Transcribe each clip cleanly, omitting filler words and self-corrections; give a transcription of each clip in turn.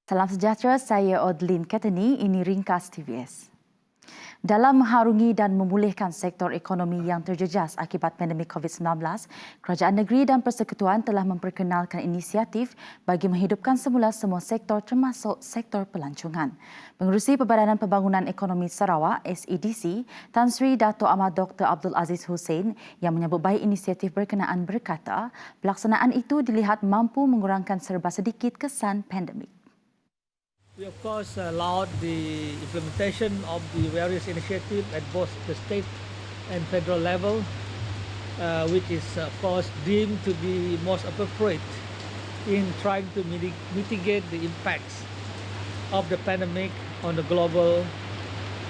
Salam sejahtera, saya Odlin Katani, ini ringkas TVS. Dalam mengharungi dan memulihkan sektor ekonomi yang terjejas akibat pandemik COVID-19, Kerajaan Negeri dan Persekutuan telah memperkenalkan inisiatif bagi menghidupkan semula semua sektor termasuk sektor pelancongan. Pengerusi Perbadanan Pembangunan Ekonomi Sarawak (SEDC), Tan Sri Dato' Ahmad Dr. Abdul Aziz Hussein yang menyambut baik inisiatif berkenaan berkata, pelaksanaan itu dilihat mampu mengurangkan serba sedikit kesan pandemik. We of course allowed the implementation of the various initiatives at both the state and federal level, which is of course deemed to be most appropriate in trying to mitigate the impacts of the pandemic on the global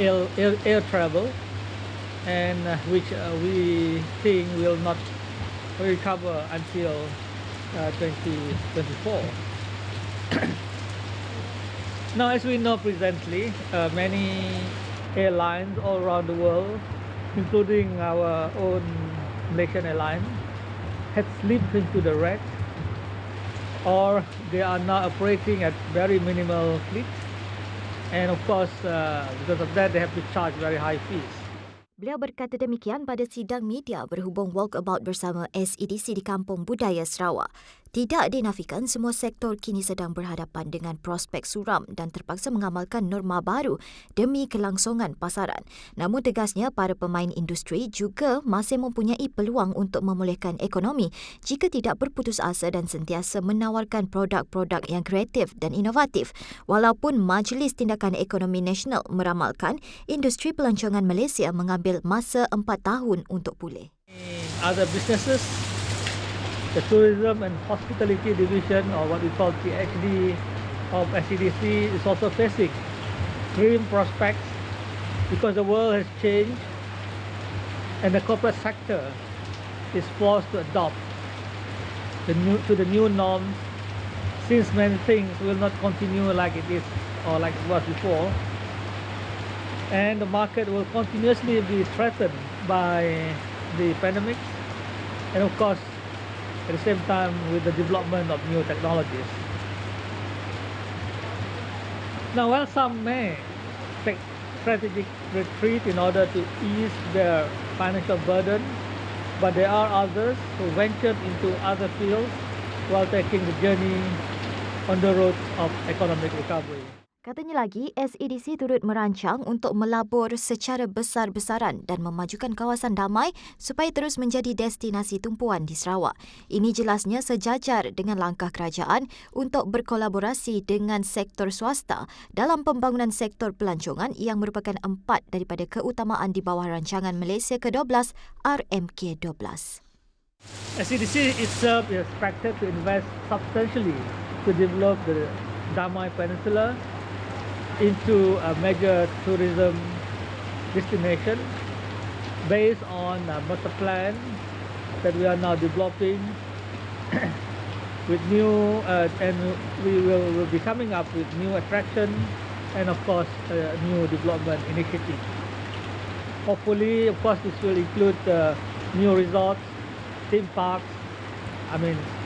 air travel, and which we think will not recover until 2024. Now, as we know presently, many airlines all around the world, including our own Malaysian airline, had slipped into the red, or they are now operating at very minimal fleet. And of course, because of that, they have to charge very high fees. Beliau berkata demikian pada sidang media berhubung walkabout bersama SEDC di Kampung Budaya Sarawak. Tidak dinafikan semua sektor kini sedang berhadapan dengan prospek suram dan terpaksa mengamalkan norma baru demi kelangsungan pasaran. Namun tegasnya para pemain industri juga masih mempunyai peluang untuk memulihkan ekonomi jika tidak berputus asa dan sentiasa menawarkan produk-produk yang kreatif dan inovatif. Walaupun Majlis Tindakan Ekonomi Nasional meramalkan industri pelancongan Malaysia mengambil masa 4 tahun untuk pulih. Other businesses, the tourism and hospitality division, or what we call THD of SEDC, is also facing grim prospects because the world has changed and the corporate sector is forced to adopt the new norms, since many things will not continue like it is or like it was before, and the market will continuously be threatened by the pandemic, and of course at the same time with the development of new technologies. Now, while some may take strategic retreat in order to ease their financial burden, but there are others who ventured into other fields while taking the journey on the road of economic recovery. Katanya lagi, SEDC turut merancang untuk melabur secara besar-besaran dan memajukan kawasan damai supaya terus menjadi destinasi tumpuan di Sarawak. Ini jelasnya sejajar dengan langkah kerajaan untuk berkolaborasi dengan sektor swasta dalam pembangunan sektor pelancongan yang merupakan 4 daripada keutamaan di bawah rancangan Malaysia ke-12 RMK12. SEDC itself is expected to invest substantially to develop the Damai Peninsula into a major tourism destination based on a master plan that we are now developing with new and we will be coming up with new attraction and of course new development initiatives. Hopefully, of course, this will include new resorts, theme parks,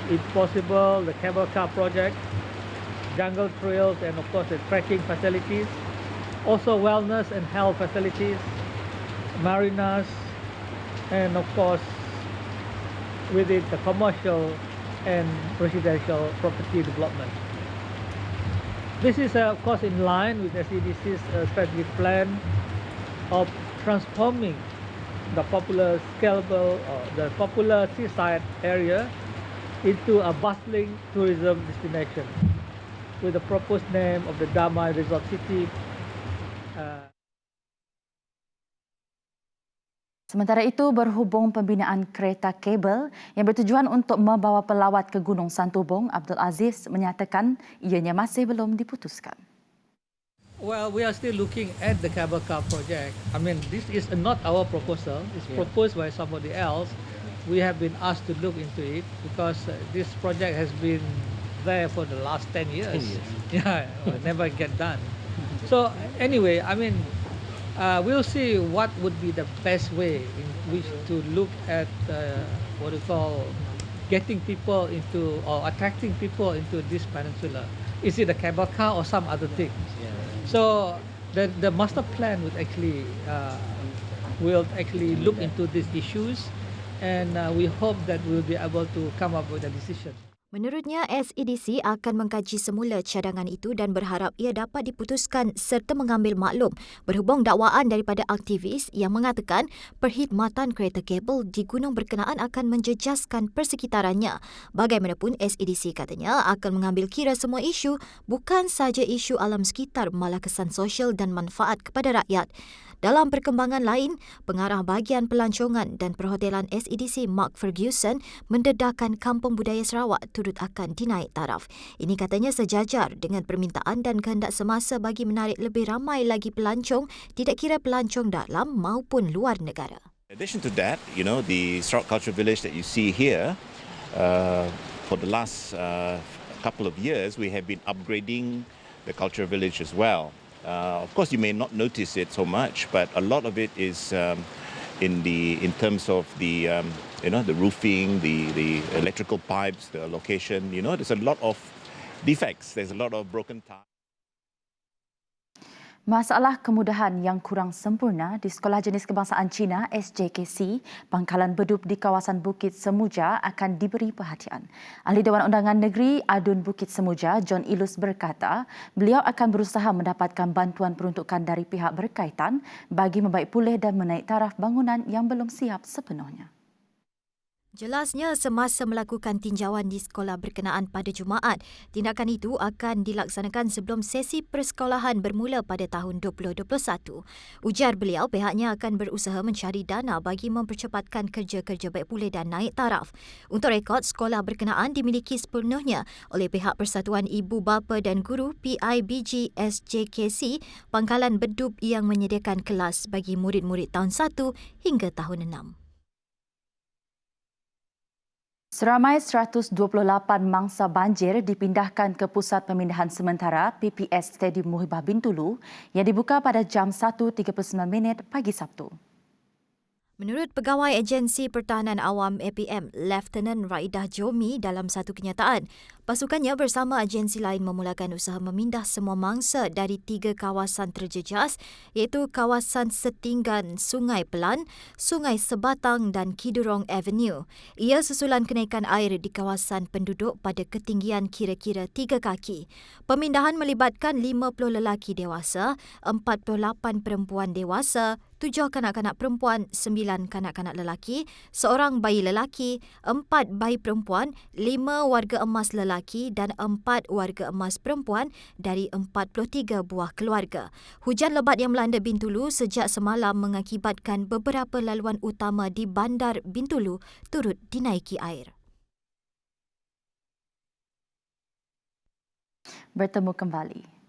if possible, the cable car project, jungle trails, and of course the trekking facilities, also wellness and health facilities, marinas, and of course with it the commercial and residential property development. This is of course in line with SEDC's strategic plan of transforming the popular scalable or the popular seaside area into a bustling tourism destination with the proposed name of the Damai Resort City. Sementara itu, berhubung pembinaan kereta kabel yang bertujuan untuk membawa pelawat ke Gunung Santubong, Abdul Aziz menyatakan ianya masih belum diputuskan. Well, we are still looking at the cable car project. This is not our proposal. It's proposed by somebody else. We have been asked to look into it because this project has been there for the last 10 years. 10 years. Yeah, never get done. So anyway, we'll see what would be the best way in which to look at what we call getting people into or attracting people into this peninsula? Is it a cable car or some other thing? So the master plan will actually look into these issues, and we hope that we'll be able to come up with a decision. Menurutnya, SEDC akan mengkaji semula cadangan itu dan berharap ia dapat diputuskan serta mengambil maklum berhubung dakwaan daripada aktivis yang mengatakan perkhidmatan kereta kabel di gunung berkenaan akan menjejaskan persekitarannya. Bagaimanapun, SEDC katanya akan mengambil kira semua isu, bukan sahaja isu alam sekitar, malah kesan sosial dan manfaat kepada rakyat. Dalam perkembangan lain, pengarah bahagian pelancongan dan perhotelan SEDC Mark Ferguson mendedahkan Kampung Budaya Sarawak turut akan dinaik taraf. Ini katanya sejajar dengan permintaan dan kehendak semasa bagi menarik lebih ramai lagi pelancong, tidak kira pelancong dalam maupun luar negara. In addition to that, the Sarawak Cultural Village that you see here, for the last couple of years, we have been upgrading the cultural village as well. Of course, you may not notice it so much, but a lot of it is in terms of the roofing, the electrical pipes, the location. There's a lot of defects. There's a lot of broken ties. Masalah kemudahan yang kurang sempurna di Sekolah Jenis Kebangsaan Cina SJKC Pangkalan Bedub di kawasan Bukit Semuja akan diberi perhatian. Ahli Dewan Undangan Negeri Adun Bukit Semuja John Ilus berkata, beliau akan berusaha mendapatkan bantuan peruntukan dari pihak berkaitan bagi membaik pulih dan menaik taraf bangunan yang belum siap sepenuhnya. Jelasnya, semasa melakukan tinjauan di sekolah berkenaan pada Jumaat, tindakan itu akan dilaksanakan sebelum sesi persekolahan bermula pada tahun 2021. Ujar beliau, pihaknya akan berusaha mencari dana bagi mempercepatkan kerja-kerja baik pulih dan naik taraf. Untuk rekod, sekolah berkenaan dimiliki sepenuhnya oleh pihak Persatuan Ibu Bapa dan Guru PIBG SJKC Pangkalan Bedub yang menyediakan kelas bagi murid-murid tahun 1 hingga tahun 6. Seramai 128 mangsa banjir dipindahkan ke Pusat Pemindahan Sementara PPS Stadium Muhibah Bintulu yang dibuka pada jam 1.39 pagi Sabtu. Menurut Pegawai Agensi Pertahanan Awam APM, Lieutenant Raidah Jomi dalam satu kenyataan, pasukannya bersama agensi lain memulakan usaha memindah semua mangsa dari 3 kawasan terjejas iaitu kawasan setinggan Sungai Pelan, Sungai Sebatang dan Kidurong Avenue. Ia susulan kenaikan air di kawasan penduduk pada ketinggian kira-kira 3 kaki. Pemindahan melibatkan 50 lelaki dewasa, 48 perempuan dewasa, 7 kanak-kanak perempuan, 9 kanak-kanak lelaki, seorang bayi lelaki, 4 bayi perempuan, 5 warga emas lelaki dan 4 warga emas perempuan dari 43 buah keluarga. Hujan lebat yang melanda Bintulu sejak semalam mengakibatkan beberapa laluan utama di Bandar Bintulu turut dinaiki air. Bertemu kembali.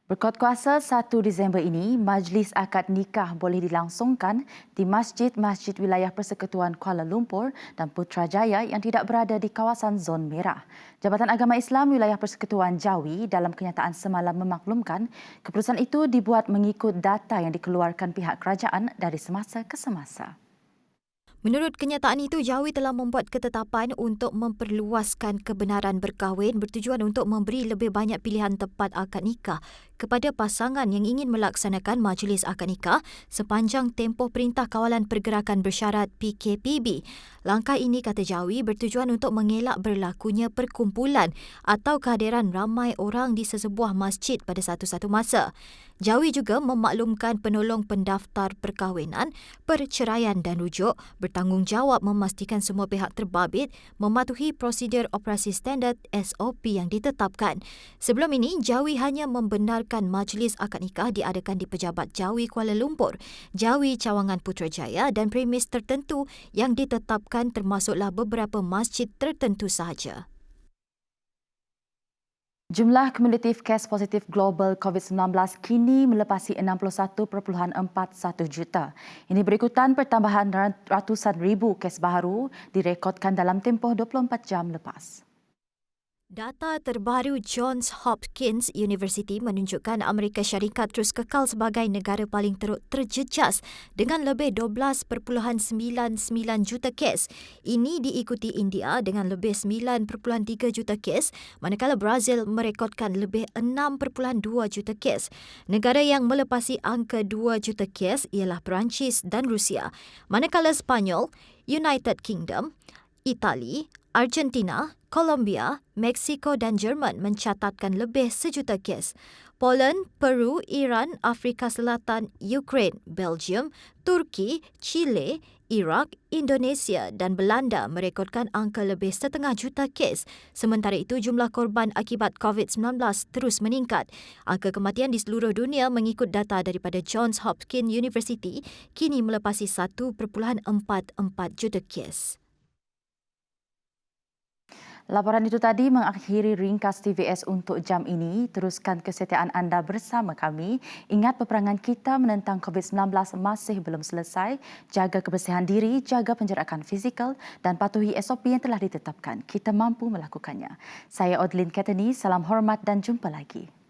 Berkot kuasa 1 Disember ini, majlis akad nikah boleh dilangsungkan di masjid-masjid wilayah Persekutuan Kuala Lumpur dan Putrajaya yang tidak berada di kawasan zon merah. Jabatan Agama Islam Wilayah Persekutuan Jawi dalam kenyataan semalam memaklumkan keputusan itu dibuat mengikut data yang dikeluarkan pihak kerajaan dari semasa ke semasa. Menurut kenyataan itu, Jawi telah membuat ketetapan untuk memperluaskan kebenaran berkahwin bertujuan untuk memberi lebih banyak pilihan tempat akad nikah kepada pasangan yang ingin melaksanakan majlis akad nikah sepanjang tempoh Perintah Kawalan Pergerakan Bersyarat PKPB. Langkah ini, kata Jawi, bertujuan untuk mengelak berlakunya perkumpulan atau kehadiran ramai orang di sesebuah masjid pada satu-satu masa. Jawi juga memaklumkan penolong pendaftar perkahwinan, perceraian dan rujuk bertanggungjawab memastikan semua pihak terbabit mematuhi prosedur operasi standard SOP yang ditetapkan. Sebelum ini, Jawi hanya membenarkan majlis akad nikah diadakan di Pejabat Jawi Kuala Lumpur, Jawi Cawangan Putrajaya dan premis tertentu yang ditetapkan termasuklah beberapa masjid tertentu sahaja. Jumlah kumulatif kes positif global COVID-19 kini melepasi 61.41 juta. Ini berikutan pertambahan ratusan ribu kes baru direkodkan dalam tempoh 24 jam lepas. Data terbaru Johns Hopkins University menunjukkan Amerika Syarikat terus kekal sebagai negara paling teruk terjejas dengan lebih 12.99 juta kes. Ini diikuti India dengan lebih 9.3 juta kes, manakala Brazil merekodkan lebih 6.2 juta kes. Negara yang melepasi angka 2 juta kes ialah Perancis dan Rusia, manakala Sepanyol, United Kingdom, Itali, Argentina, Colombia, Mexico dan Jerman mencatatkan lebih 1 juta kes. Poland, Peru, Iran, Afrika Selatan, Ukraine, Belgium, Turki, Chile, Iraq, Indonesia dan Belanda merekodkan angka lebih 1.5 juta kes. Sementara itu, jumlah korban akibat COVID-19 terus meningkat. Angka kematian di seluruh dunia mengikut data daripada Johns Hopkins University kini melepasi 1.44 juta kes. Laporan itu tadi mengakhiri ringkas TVS untuk jam ini. Teruskan kesetiaan anda bersama kami. Ingat peperangan kita menentang COVID-19 masih belum selesai. Jaga kebersihan diri, jaga penjarakan fizikal dan patuhi SOP yang telah ditetapkan. Kita mampu melakukannya. Saya Odlin Katani, salam hormat dan jumpa lagi.